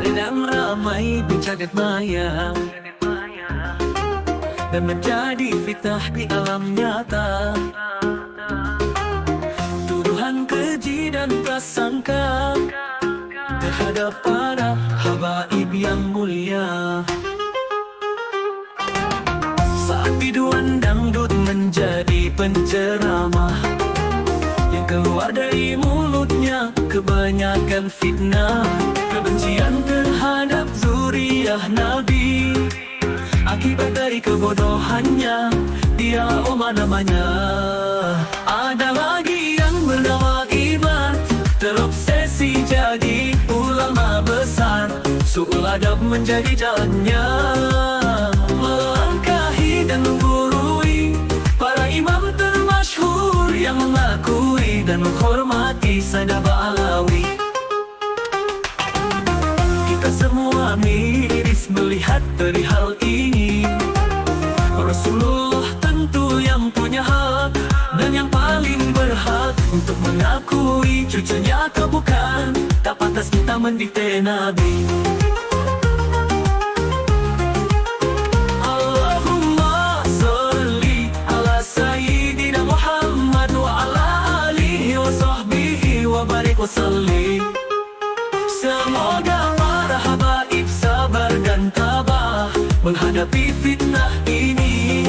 sedang ramai di jagat maya dan menjadi fitnah di alam nyata. Tuduhan keji dan prasangka terhadap para habaib yang mulia. Saat biduan dangdut menjadi penceramah, yang keluar dari mulutnya kebanyakan fitnah, kebencian terhadap zuriyah Nabi. Akibat dari kebodohannya, dia namanya. Ada lagi yang bernama Iman, terobsesi jadi ulama besar, suul adab menjadi jalannya, melangkahi dan menggurui para imam termasyhur yang mengakui dan menghormati Sadaba Alawi. Kita semua miris melihat dari hal ini. Rasulullah tentu yang punya hak dan yang paling berhak untuk mengakui cucunya atau bukan. Tak pantas kita mendikte Nabi. Allahumma sholli ala Sayyidina Muhammad wa ala alihi wa sahbihi wa barik wa sallim. Semoga para habaib sabar dan tabah menghadapi fitnah ini.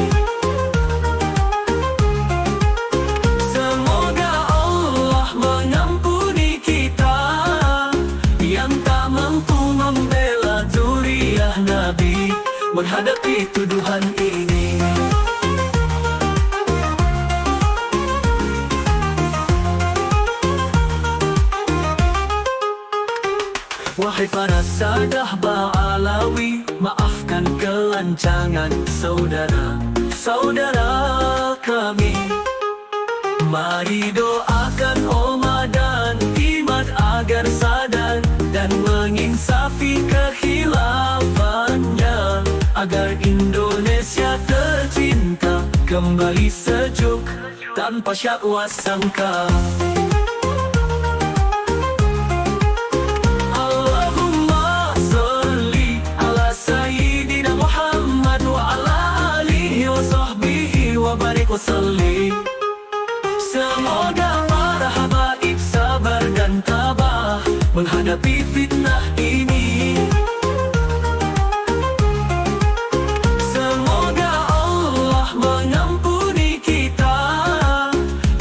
Semoga Allah mengampuni kita yang tak mampu membela zuriyah Nabi menghadapi tuduhan ini. Wahai para sadah Alawi, maafkan kelancangan saudara-saudara kami. Mari doakan Oma dan Imad agar sadar dan menginsafi kekhilafannya, agar Indonesia tercinta kembali sejuk tanpa syakwa sangka. Semoga para habaib sabar dan tabah menghadapi fitnah ini. Semoga Allah mengampuni kita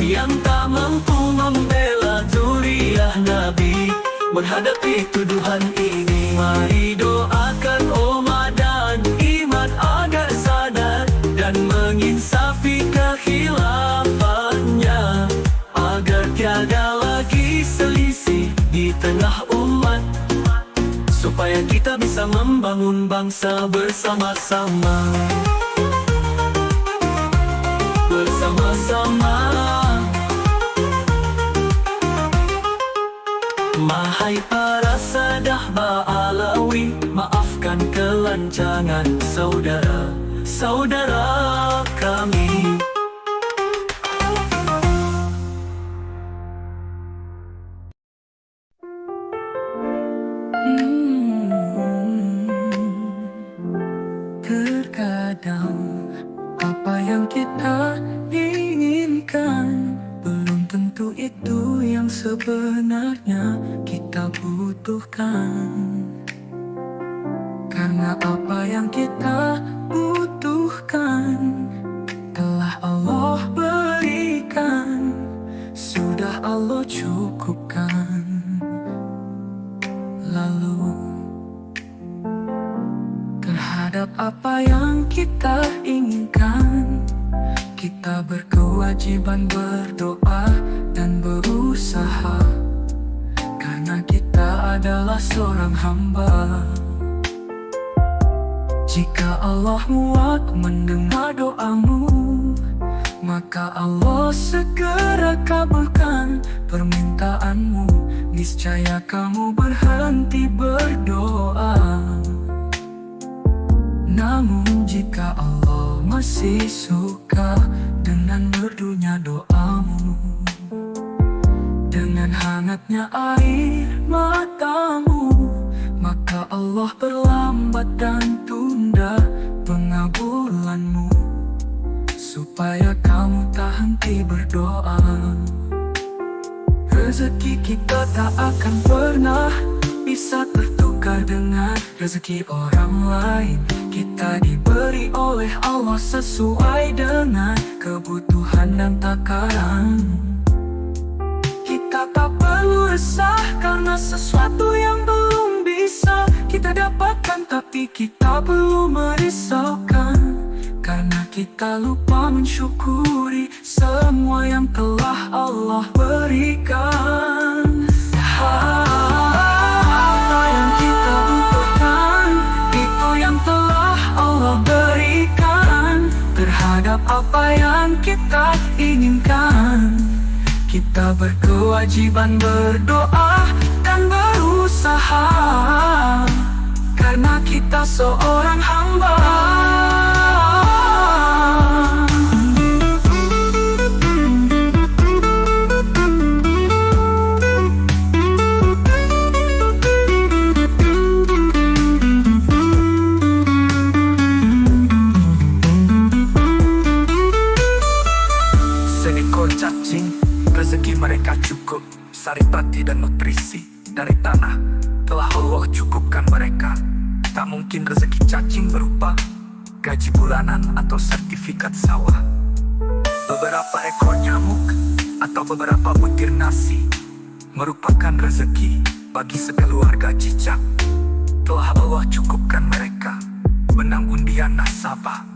yang tak mampu membela zuriyah Nabi menghadapi tuduhan ini. Mari doakan Oma dan Imad agar sadar dan menginsafi kekhilafannya, agar tiada lagi selisih di tengah umat, supaya kita bisa membangun bangsa bersama-sama. Bersama-sama. Mahai para sadah Alawi, maafkan kelancangan saudara-saudara kami. Terkadang apa yang kita inginkan belum tentu itu yang sebenarnya kita butuhkan. Karena apa yang kita butuhkan telah Allah berikan, sudah Allah cukupkan. Lalu terhadap apa yang kita inginkan, kita berkewajiban berdoa dan berusaha, karena kita adalah seorang hamba. Jika Allah muak mendengar doamu, maka Allah segera kabulkan permintaanmu. Niscaya kamu berhenti berdoa. Namun jika Allah masih suka dengan merdunya doamu, dengan hangatnya air matamu, maka Allah perlambat dan tunda pengabulanmu, supaya kamu tak henti berdoa. Rezeki kita tak akan pernah bisa tertukar dengan rezeki orang lain. Kita diberi oleh Allah sesuai dengan kebutuhan dan takaran. Kita tak perlu resah karena sesuatu yang belum bisa kita dapatkan, tapi kita perlu merisaukan karena kita lupa mensyukuri semua yang telah Allah berikan. Apa yang kita butuhkan, itu yang telah Allah berikan. Terhadap apa yang kita inginkan, kita berkewajiban berdoa dan berusaha, karena kita seorang hamba. Seekor cacing, rezeki mereka cukup, saripati dan nutrisi dari tanah telah Allah cukupkan mereka. Tak mungkin rezeki cacing berupa gaji bulanan atau sertifikat sawah. Beberapa ekor nyamuk atau beberapa butir nasi merupakan rezeki bagi sekeluarga cicak. Telah Allah cukupkan mereka benang undian nasabah.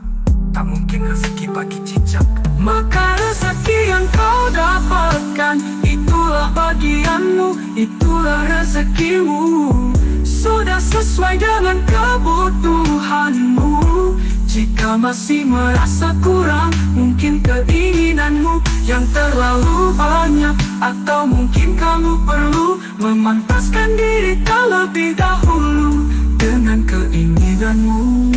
Tak mungkin rezeki bagi cicak. Maka rezeki yang kau dapatkan, itulah bagianmu, itulah rezekimu. Sudah sesuai dengan kebutuhanmu. Jika masih merasa kurang, mungkin keinginanmu yang terlalu banyak, atau mungkin kamu perlu memantaskan diri terlebih dahulu dengan keinginanmu.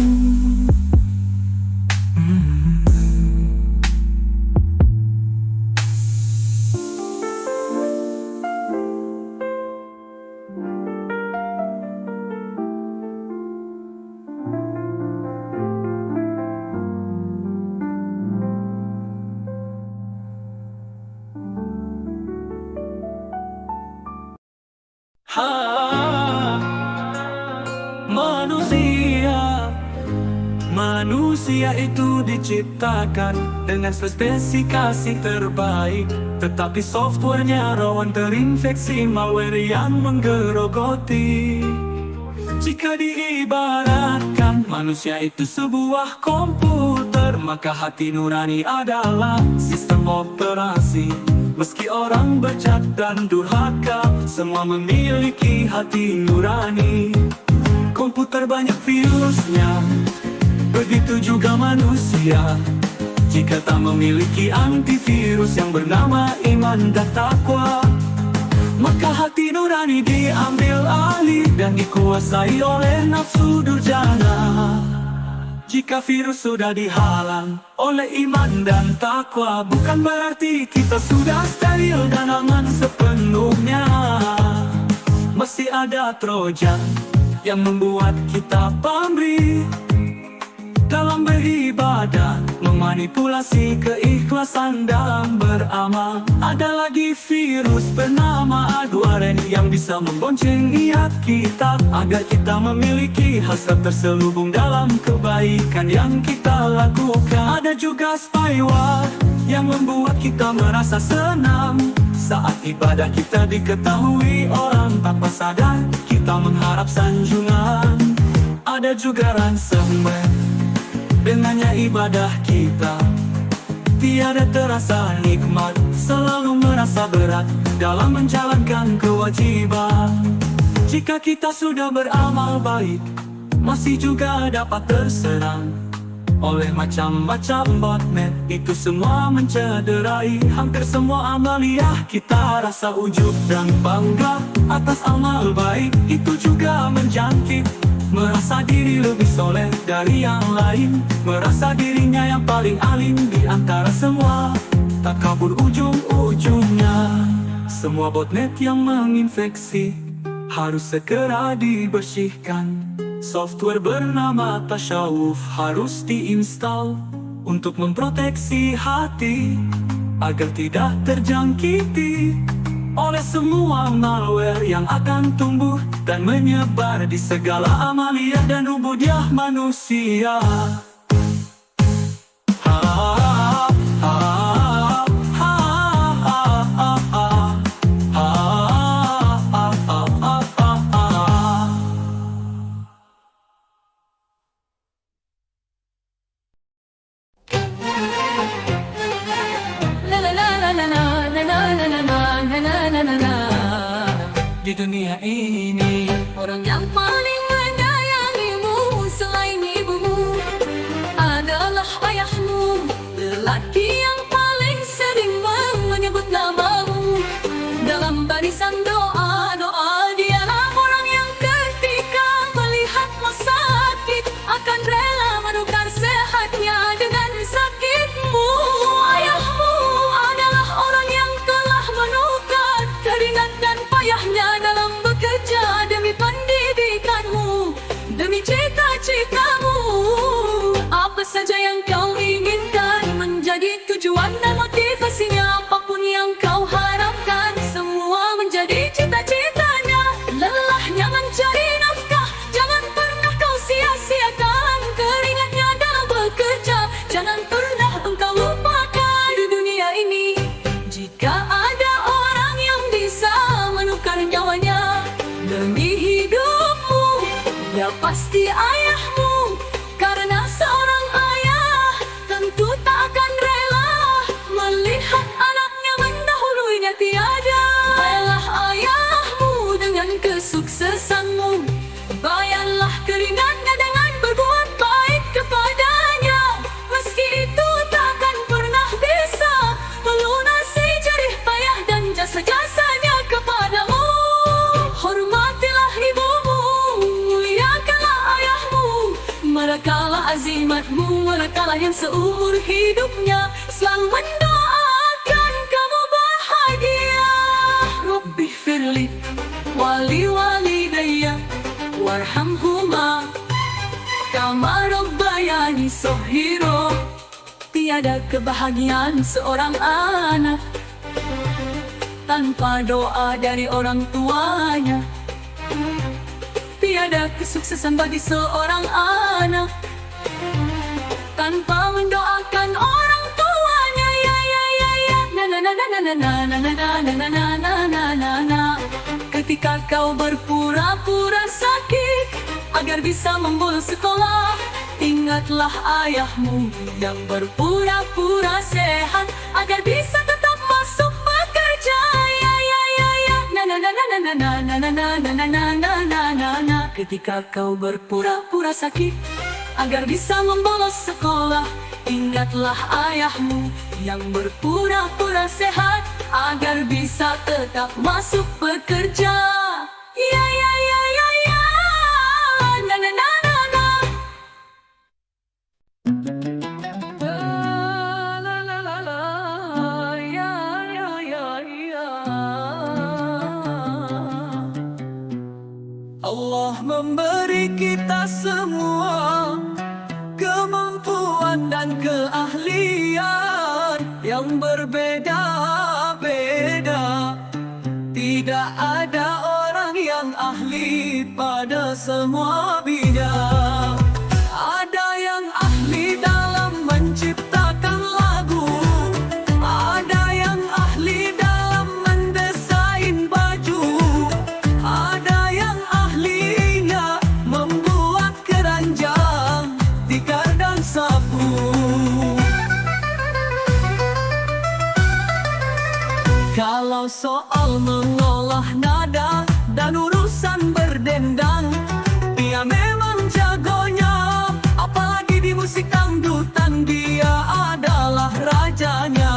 Manusia itu diciptakan dengan spesifikasi terbaik, tetapi softwarenya rawan terinfeksi malware yang menggerogoti. Jika diibaratkan manusia itu sebuah komputer, maka hati nurani adalah sistem operasi. Meski orang bejat dan durhaka, semua memiliki hati nurani. Komputer banyak virusnya, begitu juga manusia. Jika tak memiliki antivirus yang bernama iman dan takwa, maka hati nurani diambil alih dan dikuasai oleh nafsu durjana. Jika virus sudah dihalang oleh iman dan takwa, bukan berarti kita sudah steril dan aman sepenuhnya. Masih ada Trojan yang membuat kita pamrih dalam beribadah, memanipulasi keikhlasan dalam beramal. Ada lagi virus bernama Adwaren yang bisa membonceng niat kita agar kita memiliki hasrat terselubung dalam kebaikan yang kita lakukan. Ada juga spyware yang membuat kita merasa senang saat ibadah kita diketahui orang tanpa sadar kita mengharap sanjungan. Ada juga ransomware, dengannya ibadah kita tiada terasa nikmat, selalu merasa berat dalam menjalankan kewajiban. Jika kita sudah beramal baik, masih juga dapat terserang oleh macam-macam botnet. Itu semua mencederai hampir semua amaliyah kita. Rasa ujub dan bangga atas amal baik itu juga menjangkit, merasa diri lebih soleh dari yang lain, merasa dirinya yang paling alim di antara semua. Tak kabur ujung-ujungnya semua botnet yang menginfeksi harus segera dibersihkan. Software bernama Tasyawuf harus diinstal untuk memproteksi hati agar tidak terjangkiti oleh semua malware yang akan tumbuh dan menyebar di segala amalia dan ubudiah manusia. Di dunia ini, orang yang paling menyayangimu selain ibumu adalah ayahmu. Lelaki yang paling sering menyebut namamu dalam barisan doa-doa. Dialah orang yang ketika melihatmu sakit akan rela menukar sehatnya dengan sakitmu. Ayahmu adalah orang yang telah menukar keringat dan payahnya dalam bekerja demi pendidikanmu, demi cita-citamu. Apa saja yang kau inginkan menjadi tujuan dan motivasinya. Apapun yang kau harapkan, semua menjadi cita-citanya. Lelahnya mencari nafkah, jangan pernah kau sia-siakan keringatnya dalam bekerja. Jangan pernah engkau lupakan di dunia ini. Jika ada orang yang bisa menukar nyawanya demi hidupmu, ya pasti ayahmu. Karena seorang ayah tentu tak akan rela melihat anaknya mendahulunya tiada. Relah ayahmu dengan kesuksesanmu, bayarlah keringatnya dengan berbuat baik kepadanya. Meski itu takkan pernah bisa melunasi jerih payah dan jasa-jasanya kepadamu. Hormatilah ibumu, muliakanlah ayahmu. Merekalah azimatmu, merekalah yang seumur hidupnya selalu mendoakan kamu bahagia. Rabbi firli wali walidayya warhamhuma kama rabbayani shaghira. Tiada kebahagiaan seorang anak tanpa doa dari orang tuanya. Tiada kesuksesan bagi seorang anak tanpa mendoakan orang tuanya. Ya ya ya ya. Na na na na na na na na na na na na na na na. Ketika kau berpura-pura sakit agar bisa membolos sekolah, ingatlah ayahmu yang berpura-pura sehat agar bisa tetap masuk bekerja. Ya ya ya ya. Na na na na na na na na na na na na na na na. Ketika kau berpura-pura sakit agar bisa membolos sekolah, ingatlah ayahmu yang berpura-pura sehat agar bisa tetap masuk bekerja. Ya ya ya ya ya. Na na na na na. La la la la. Ya ya ya ya. Allah memberi kita semua kemampuan dan keahlian yang berbeda-beda. Tidak ada orang yang ahli pada semua bidang. Ada yang ahli dalam menciptakan lagu, ada yang ahli dalam mendesain baju, ada yang ahlinya membuat keranjang, tikar dan sapu. Kalau soal mengolah nada dan urusan berdendang, dia memang jagonya. Apalagi di musik dangdutan, dia adalah rajanya.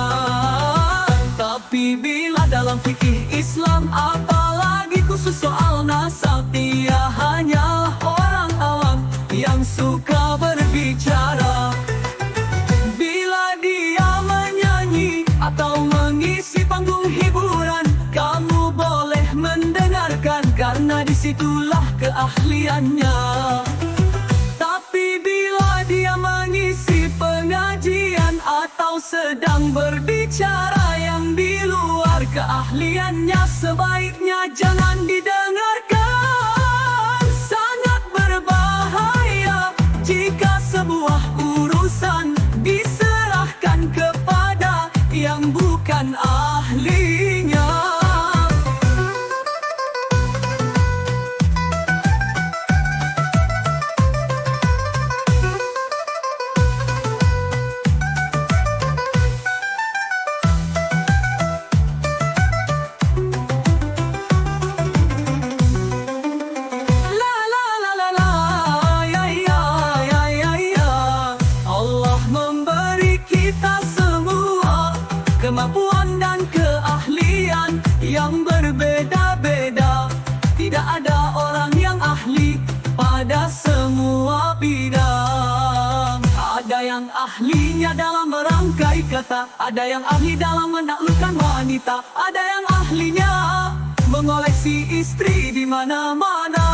Tapi bila dalam fikih Islam, apalagi khusus soal nasab, dia hanyalah orang awam yang suka berbicara. Bila dia menyanyi atau mengisi panggung hiburan, kamu boleh mendengarkan karena dia disitulah keahliannya. Tapi bila dia mengisi pengajian atau sedang berbicara yang di luar keahliannya, sebaiknya jangan didengarkan. Sangat berbahaya jika sebuah urusan diserahkan kepada yang bukan ahlinya. Kemampuan dan keahlian yang berbeda-beda. Tidak ada orang yang ahli pada semua bidang. Ada yang ahlinya dalam merangkai kata, ada yang ahli dalam menaklukkan wanita, ada yang ahlinya mengoleksi istri di mana-mana.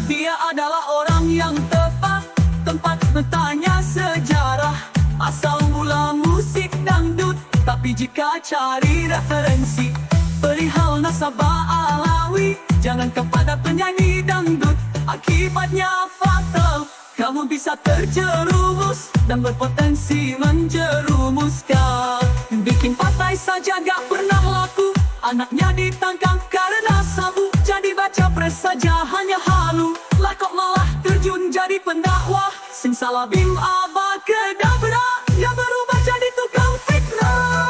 Dia adalah orang yang tepat tempat bertanya sejarah asal mula musik dangdut. Tapi jika cari referensi perihal nasabah alawi, jangan kepada penyanyi dangdut. Akibatnya fatal, kamu bisa terjerumus dan berpotensi menjerumuskan. Bikin partai saja gak pernah laku, anaknya ditangkap karena sabu. Jadi baca pres saja hanya halu, lah kok malah terjun jadi pendakwah. Simsalabim abacadabra, yang berubah jadi tukang fitnah.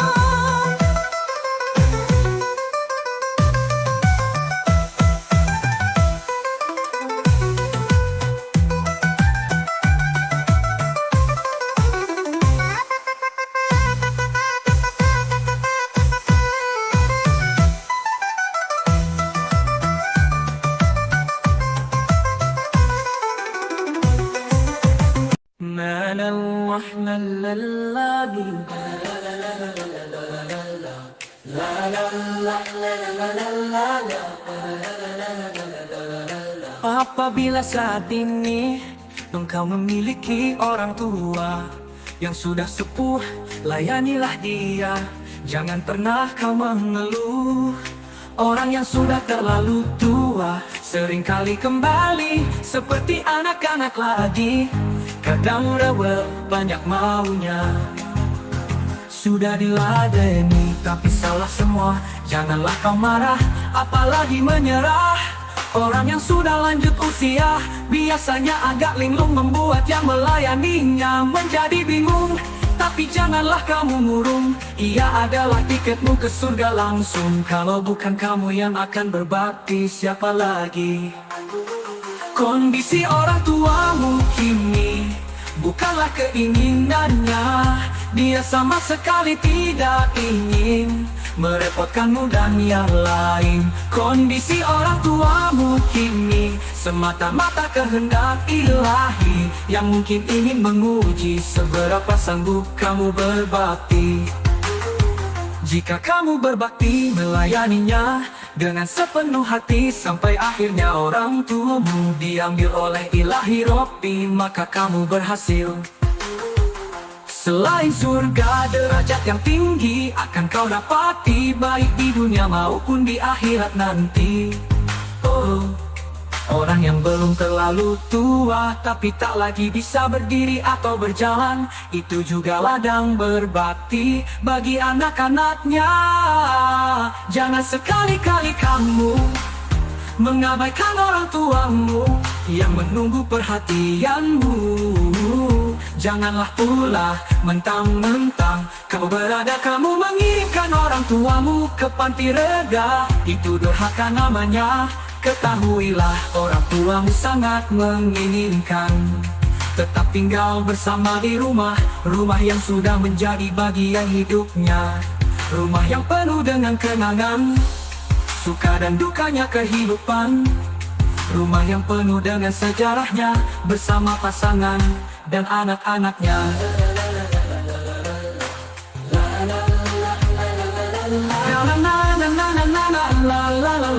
Apabila saat ini engkau memiliki orang tua yang sudah sepuh, layanilah dia. Jangan pernah kau mengeluh. Orang yang sudah terlalu tua seringkali kembali seperti anak-anak lagi. Kadang rewel, banyak maunya, sudah diladeni tapi salah semua. Janganlah kau marah, apalagi menyerah. Orang yang sudah lanjut usia biasanya agak linglung, membuat yang melayaninya menjadi bingung. Tapi janganlah kamu murung, ia adalah tiketmu ke surga langsung. Kalau bukan kamu yang akan berbakti, siapa lagi? Kondisi orang tuamu kini bukanlah keinginannya. Dia sama sekali tidak ingin merepotkanmu dan yang lain. Kondisi orang tuamu kini semata-mata kehendak ilahi, yang mungkin ingin menguji seberapa sanggup kamu berbakti. Jika kamu berbakti melayaninya dengan sepenuh hati, sampai akhirnya orang tuamu diambil oleh ilahi Robbi, maka kamu berhasil. Selain surga, derajat yang tinggi akan kau dapati, baik di dunia maupun di akhirat nanti. Oh, orang yang belum terlalu tua tapi tak lagi bisa berdiri atau berjalan, itu juga ladang berbakti bagi anak-anaknya. Jangan sekali-kali kamu mengabaikan orang tuamu yang menunggu perhatianmu. Janganlah pula mentang-mentang kamu berada, kamu mengirimkan orang tuamu ke panti reda. Itu durhaka namanya. Ketahuilah orang tuamu sangat menginginkan tetap tinggal bersama di rumah yang sudah menjadi bagian hidupnya. Rumah yang penuh dengan kenangan, suka dan dukanya kehidupan. Rumah yang penuh dengan sejarahnya bersama pasangan dan anak-anaknya. La la la la la la la la la la la la la la la.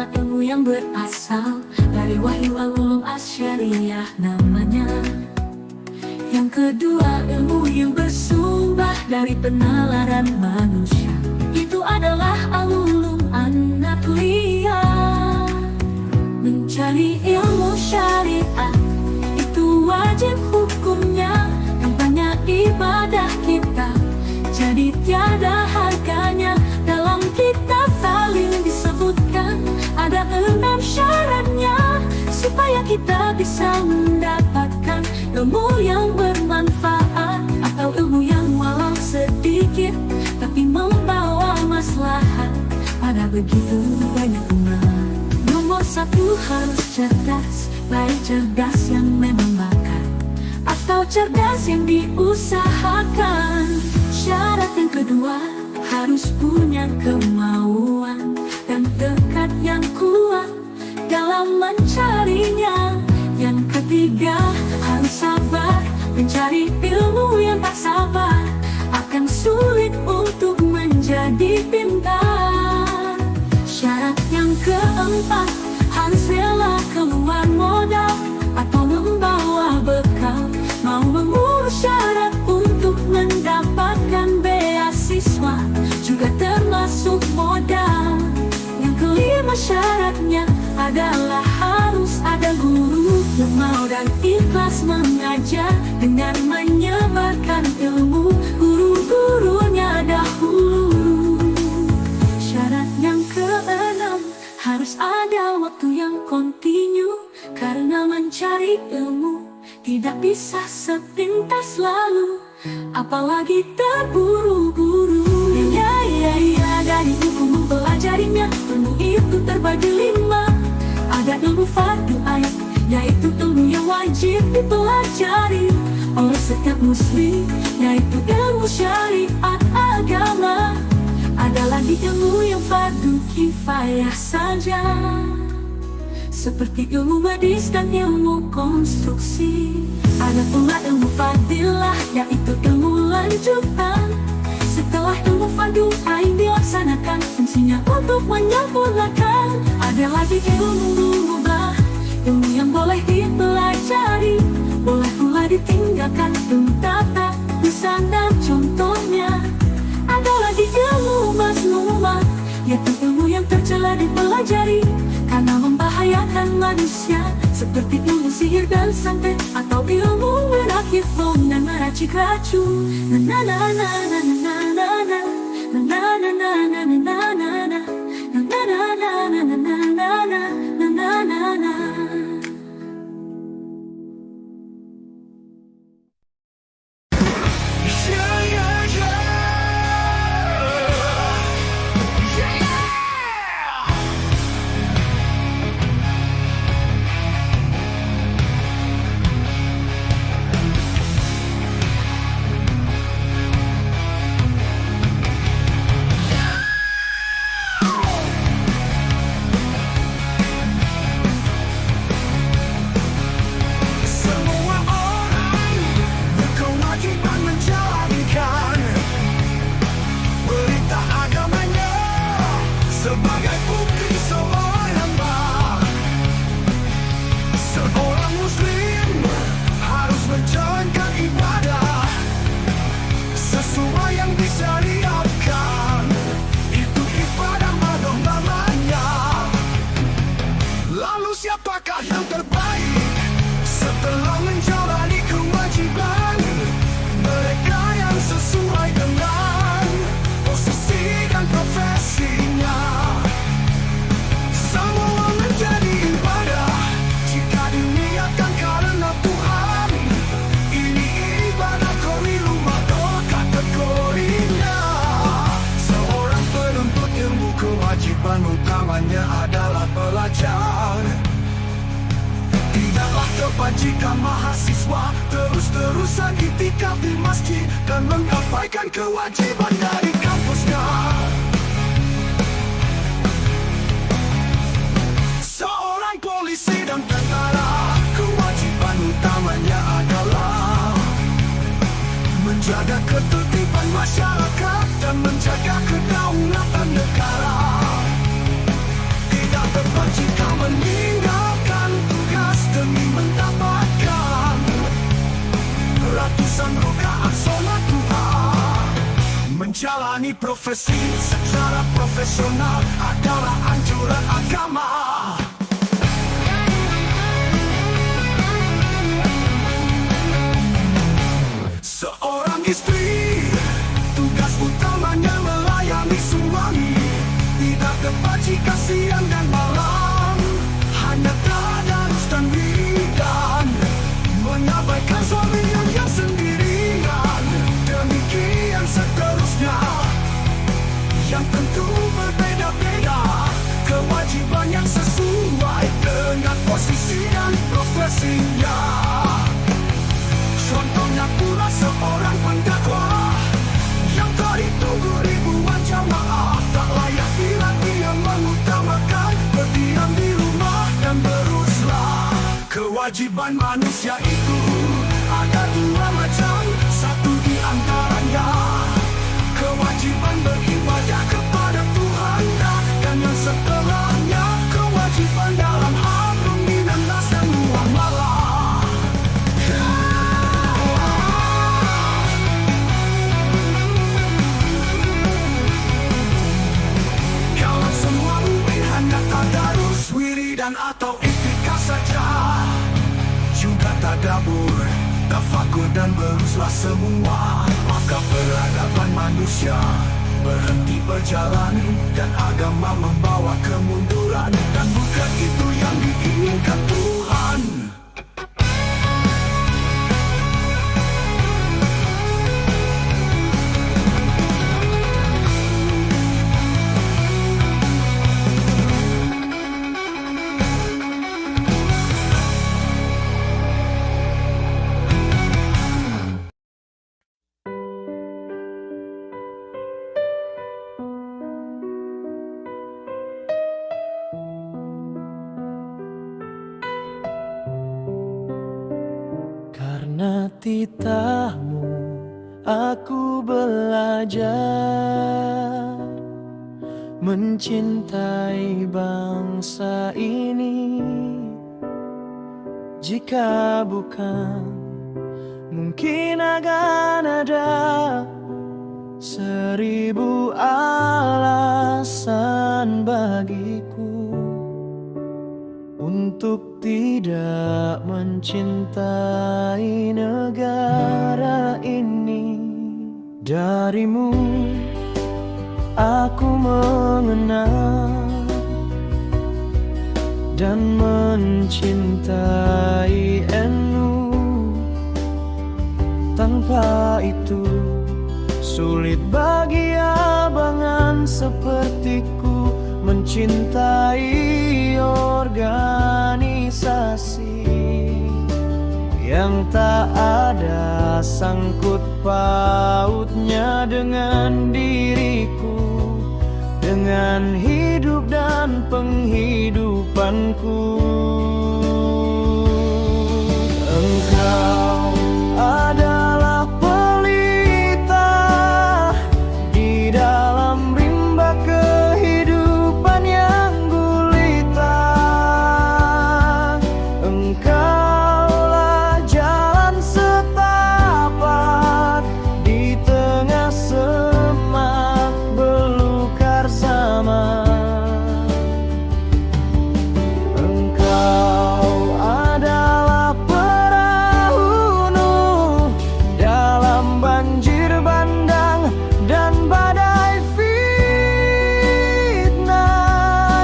pertama ilmu yang berasal dari wahyu al-ulum asyariah namanya. Yang kedua ilmu yang bersumber dari penalaran manusia, itu adalah al-ulum an-naqliyah. Mencari ilmu syariat itu wajib hukumnya, kampanye ibadah kita jadi tiada harganya. Dalam kitab talim disebutkan ada 6 syaratnya supaya kita bisa mendapatkan ilmu yang bermanfaat, atau ilmu yang walau sedikit tapi membawa maslahat pada begitu banyak umat. Nomor 1 harus cerdas, baik cerdas yang memang bakat atau cerdas yang diusahakan. Syarat yang kedua harus punya kemauan dan tekad yang kuat dalam mencarinya. Yang ketiga harus sabar, mencari ilmu yang tak sabar akan sulit untuk menjadi pintar. Syarat yang keempat harus rela keluar modal atau membawa bekal, mau mengurus syarat untuk mendapatkan beasiswa juga termasuk modal. Yang kelima syaratnya adalah harus ada guru yang mau dan ikhlas mengajar dengan menyebarkan ilmu guru-gurunya dahulu. Syarat yang keenam harus ada waktu yang kontinu, karena mencari ilmu tidak bisa sepintas lalu, apalagi terburu-buru. Dari buku mempelajarinya, ilmu itu terbagi 5. Ada ilmu fardu ain, yaitu ilmu yang wajib dipelajari oleh setiap muslim, yaitu ilmu syariat agama. Ada lagi ilmu yang fardu kifayah saja, seperti ilmu medis dan ilmu konstruksi. Ada pula ilmu fadilah, yaitu ilmu lanjutan. Setelah ilmu fardu ain dilaksanakan, fungsinya untuk menyempurnakan. Ada lagi ilmu mubah, ilmu yang boleh dipelajari, boleh pula ditinggalkan. Ilmu tata busana contohnya. Ada lagi ilmu mazmumah, yaitu ilmu yang tercela dipelajari karena membahayakan manusia, seperti ilmu sihir dan santet atau ilmu merakit bom dan meracik racun. Sebagai bukti seorang hamba, seorang muslim harus menjalankan ibadah sesuai yang disyariatkan. Itu ibadah madoh namanya. Lalu siapakah yang terbaik setelah menjalani kewajiban? Mereka yang sesuai dengan posisi dan profesinya. Semua menjadi ibadah jika diniatkan karena Tuhan. Ini ibadah korilu madoh kategorinya. Seorang penuntut ilmu kewajiban utamanya adalah belajar. Tidaklah tepat jika mahasiswa terus-terusan itikaf di masjid dan mengabaikan kewajiban dari kampusnya. Seorang polisi dan tentara, kewajiban utamanya adalah menjaga ketertiban masyarakat dan menjaga kedaulatan negara. Tidak tepat menjalani profesi secara profesional adalah anjuran agama. Seorang istri, tugas utamanya melayani suami, tidak kebajikan siang dan malam, hanya tadarus dan wiridan, mengabaikan suaminya yang sendirian. Demikian seterusnya, yang tentu berbeda-beda, kewajiban yang sesuai dengan posisi dan profesinya. Contohnya pula seorang pendakwah yang ditunggu ribuan jamaah, tak layak bila dia mengutamakan berdiam di rumah dan beruslah. Kewajiban manusia itu ada dua macam, satu di antaranya kewajiban beribadah kepada Tuhan, dan yang setelahnya kewajiban dalam hal rumah dan muamalah. Kalau semua mungkin hanya tadarus, wiridan atau itikaf saja, juga tadabbur, tafakur dan beruslah semua, maka peradaban manusia berhenti berjalan dan agama membawa kemunduran, dan bukan itu yang diinginkan Tuhan. Karena titahmu aku belajar mencintai bangsa ini. Jika bukan, mungkin akan ada 1000 alasan bagiku untuk tidak mencintai negara ini. Darimu aku mengenal dan mencintai NU. Tanpa itu sulit bagi abangan sepertiku mencintai organisasi yang tak ada sangkut pautnya dengan diriku, dengan hidup dan penghidupanku. Engkau adalah pelita di dalam rimba kehidupan yang gulita. Engkaulah jalan setapak di tengah semak belukar zaman. Engkau adalah perahu Nuh dalam banjir bandang dan badai fitnah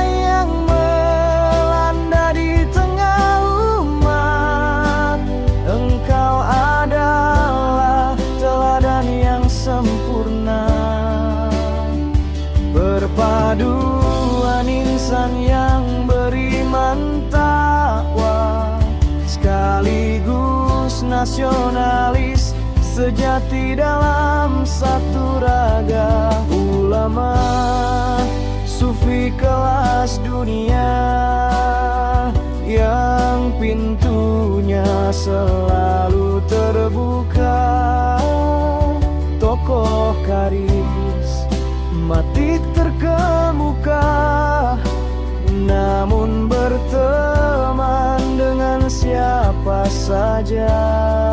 yang melanda di tengah umat. Engkau adalah teladan yang sempurna, perpaduan insan yang beriman takwa sekaligus nasionalis sejati dalam satu raga. Ulama sufi kelas dunia yang pintunya selalu terbuka. Tokoh karismatik terkemuka, namun berteman dengan siapa saja.